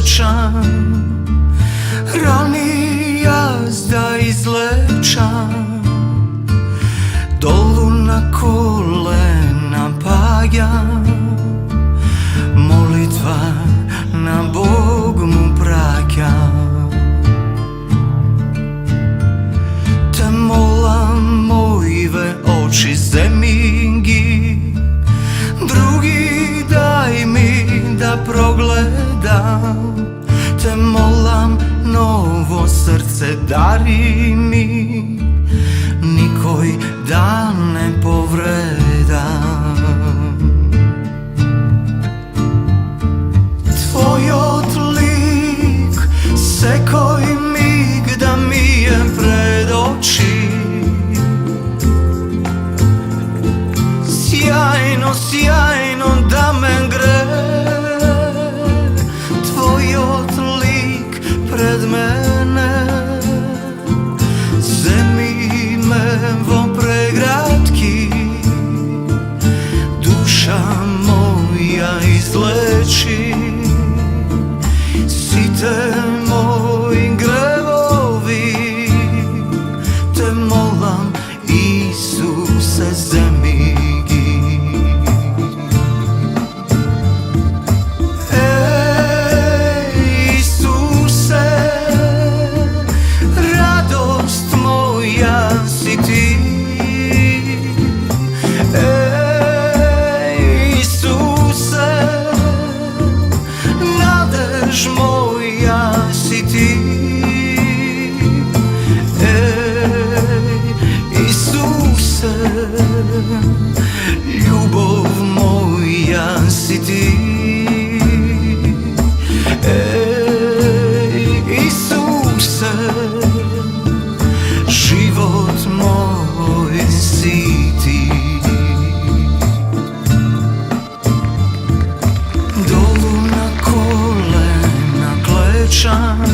klečam, rani jazda izlečam, dolu na kolena padam, molitva na Bog mu praćam. Te molam mojive oči zemingi, drugi daj mi da progledam. Te molam novo srce dari mi, nikoj dan ne povredam. Tvoj odlik sekoj mig da mi je pred oči, sjajno, sjajno da me gre. Tvoj odlik pred mene, zemi me vo pregratki, duša moja izleči, site moji grevovi. Te molam Isuse zemi gi. Ej Isuse, radost moja si ti. Ej Isuse, nadež moja si ti. Isuse, ljubov moja si ti. Isuse, život moj si ti. Dolu na kolena klečam,